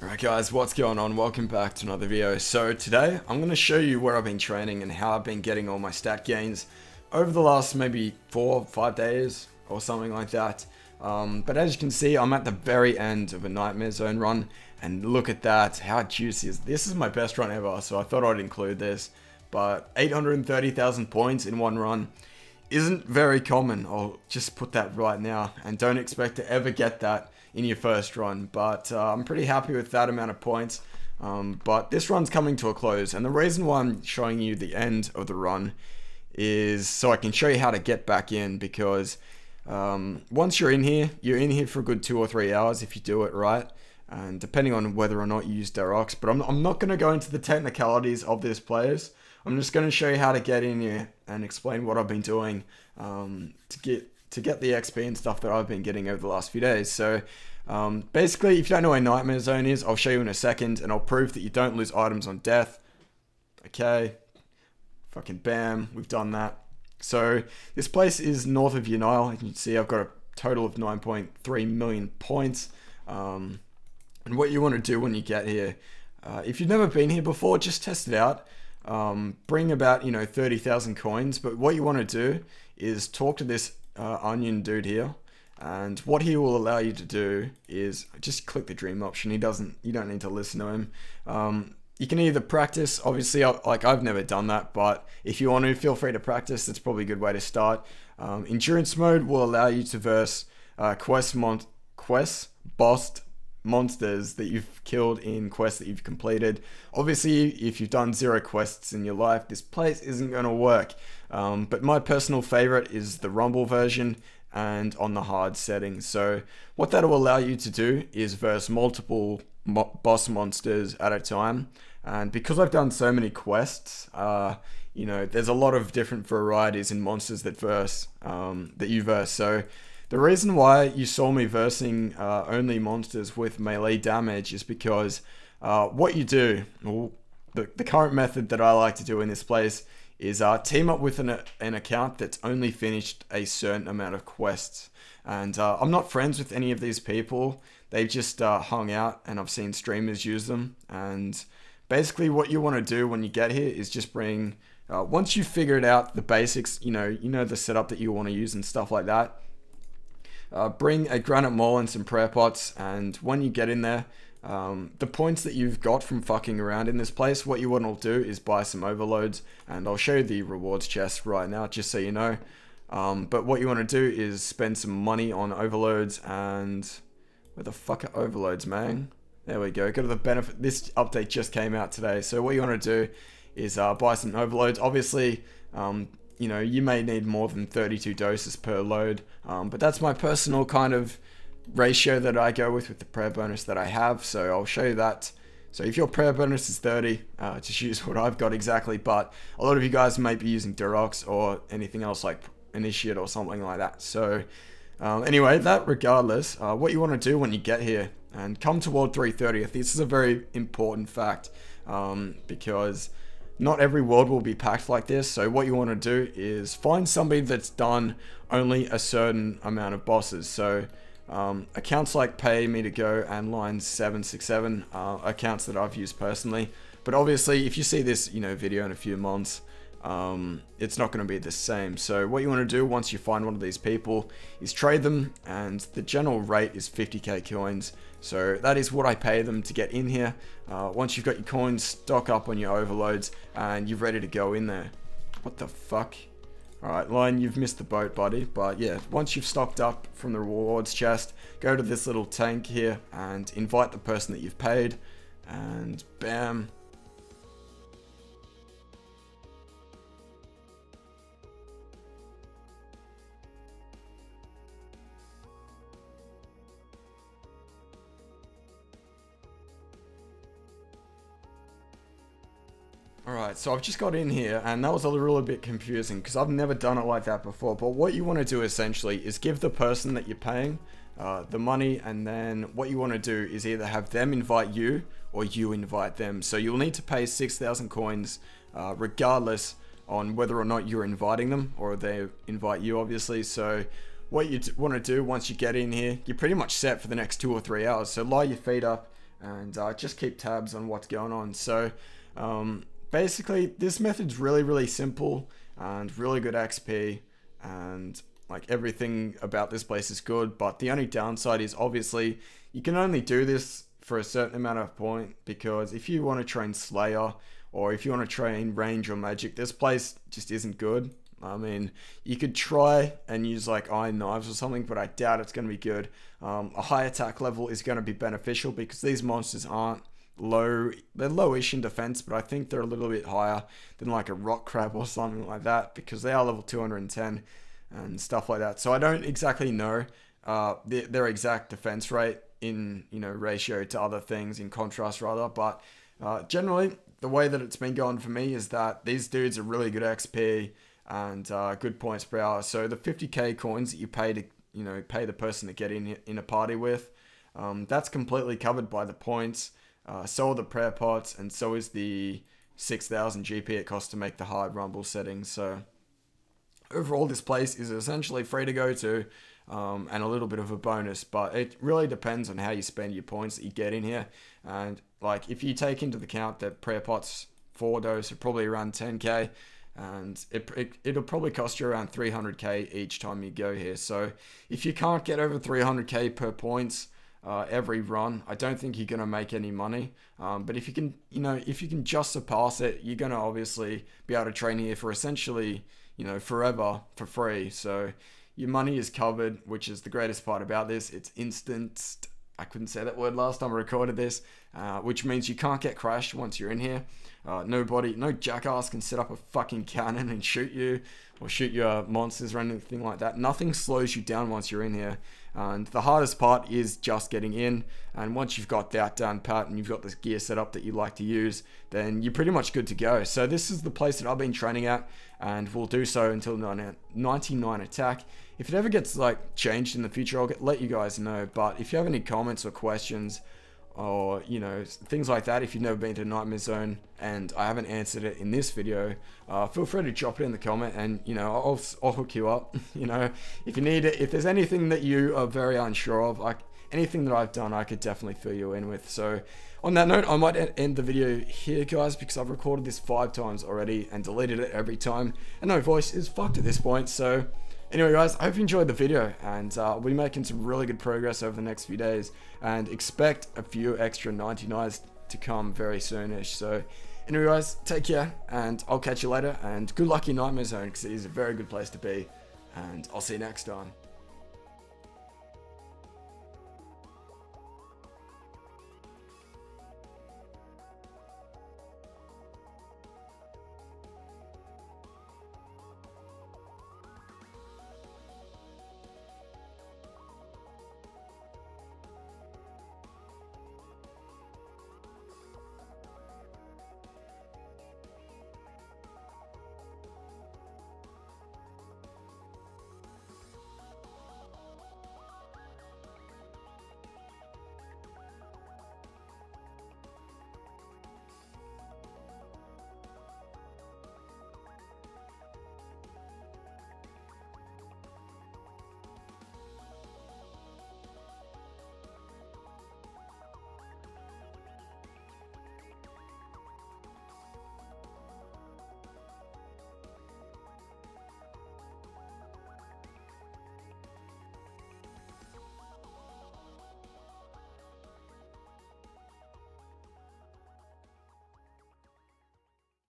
Alright guys, what's going on? Welcome back to another video. So today, I'm going to show you where I've been training and how I've been getting all my stat gains over the last maybe 4 or 5 days or something like that. But as you can see, I'm at the very end of a Nightmare Zone run, and look at that, how juicy is this? Is my best run ever, so I thought I'd include this. But 830,000 points in one run isn't very common. I'll just put that right now, and don't expect to ever get that in your first run, but I'm pretty happy with that amount of points. But this run's coming to a close, and the reason why I'm showing you the end of the run is so I can show you how to get back in, because once you're in here for a good 2 or 3 hours if you do it right, and depending on whether or not you use dharoks. But I'm not going to go into the technicalities of this place. I'm just going to show you how to get in here and explain what I've been doing to get the XP and stuff that I've been getting over the last few days. So basically, if you don't know where Nightmare Zone is, I'll show you in a second, and I'll prove that you don't lose items on death. Okay, fucking bam, we've done that. So this place is north of Unile. You can see I've got a total of 9.3 million points. And what you want to do when you get here, if you've never been here before, just test it out. Bring about 30,000 coins, but what you want to do is talk to this onion dude here, and what he will allow you to do is just click the dream option. You don't need to listen to him. You can either practice, obviously, like I've never done that, but if you want to, feel free to practice. That's probably a good way to start. Endurance mode will allow you to verse bossed monsters that you've killed in quests that you've completed. Obviously, if you've done 0 quests in your life, this place isn't going to work. But my personal favorite is the Rumble version and on the hard settings. So what that will allow you to do is verse multiple boss monsters at a time. And because I've done so many quests, there's a lot of different varieties in monsters that you verse. So the reason why you saw me versing only monsters with melee damage is because what you do, the current method that I like to do in this place is team up with an account that's only finished a certain amount of quests. And I'm not friends with any of these people. They've just hung out, and I've seen streamers use them. And basically what you want to do when you get here is just bring, once you've figured out the basics, you know the setup that you want to use and stuff like that, bring a granite maul and some prayer pots. And when you get in there, the points that you've got from fucking around in this place, what you want to do is buy some overloads, and I'll show you the rewards chest right now just so you know. But what you want to do is spend some money on overloads. And where the fuck are overloads, man? There we go. Go to the benefit. This update just came out today, so what you want to do is buy some overloads. Obviously, you may need more than 32 doses per load, but that's my personal kind of ratio that I go with the prayer bonus that I have. So I'll show you that. So if your prayer bonus is 30, just use what I've got exactly, but a lot of you guys may be using dharoks or anything else like initiate or something like that. So anyway, that regardless, what you want to do when you get here and come to World 330, this is a very important fact, because not every world will be packed like this. So what you want to do is find somebody that's done only a certain amount of bosses. So accounts like PayMeToGo and Line767 are accounts that I've used personally. But obviously, if you see this video in a few months, it's not going to be the same. So what you want to do once you find one of these people is trade them, and the general rate is 50k coins. So that is what I pay them to get in here. Once you've got your coins, stock up on your overloads, and you're ready to go in there. What the fuck? Alright, Lion, you've missed the boat, buddy. But yeah, once you've stocked up from the rewards chest, go to this little tank here and invite the person that you've paid, and bam. Alright, so I've just got in here, and that was a little bit confusing because I've never done it like that before. But what you want to do essentially is give the person that you're paying the money, and then what you want to do is either have them invite you or you invite them. So you'll need to pay 6,000 coins regardless on whether or not you're inviting them or they invite you, obviously. So what you want to do once you get in here, you're pretty much set for the next 2 or 3 hours. So lie your feet up and just keep tabs on what's going on. So basically this method's really simple and really good XP, and like everything about this place is good, but the only downside is obviously you can only do this for a certain amount of point, because if you want to train Slayer or if you want to train range or magic, this place just isn't good. I mean, you could try and use like iron knives or something, but I doubt it's going to be good. A high attack level is going to be beneficial because these monsters aren't low, they're lowish in defense, but I think they're a little bit higher than like a rock crab or something like that, because they are level 210 and stuff like that. So I don't exactly know their exact defense rate in, you know, ratio to other things, in contrast rather, but generally the way that it's been going for me is that these dudes are really good XP and good points per hour. So the 50k coins that you pay to, you know, pay the person to get in a party with, that's completely covered by the points. So are the prayer pots, and so is the 6,000 GP it costs to make the hard rumble settings. So overall, this place is essentially free to go to, and a little bit of a bonus, but it really depends on how you spend your points that you get in here. And like, if you take into account that prayer pots 4 dose are probably around 10k, and it'll probably cost you around 300k each time you go here. So if you can't get over 300k per points every run, I don't think you're gonna make any money. But if you can, you know, if you can just surpass it, you're gonna obviously be able to train here for essentially, you know, forever for free. So your money is covered, which is the greatest part about this. It's instant. I couldn't say that word last time I recorded this, which means you can't get crashed once you're in here. No jackass can set up a fucking cannon and shoot you, or shoot your monsters or anything like that. Nothing slows you down once you're in here. And the hardest part is just getting in. And once you've got that down pat and you've got this gear set up that you like to use, then you're pretty much good to go. So this is the place that I've been training at, and will do so until 99 attack. If it ever gets like changed in the future, I'll let you guys know. But if you have any comments or questions, or, you know, things like that, if you've never been to Nightmare Zone and I haven't answered it in this video, feel free to drop it in the comment, and, you know, I'll hook you up. You know, if you need it, if there's anything that you are very unsure of, like anything that I've done, I could definitely fill you in with. So on that note, I might end the video here, guys, because I've recorded this 5 times already and deleted it every time, and my voice is fucked at this point. So anyway, guys, I hope you enjoyed the video, and we'll be making some really good progress over the next few days, and expect a few extra 99s to come very soonish. So anyway, guys, take care, and I'll catch you later, and good luck in Nightmare Zone, because it is a very good place to be, and I'll see you next time.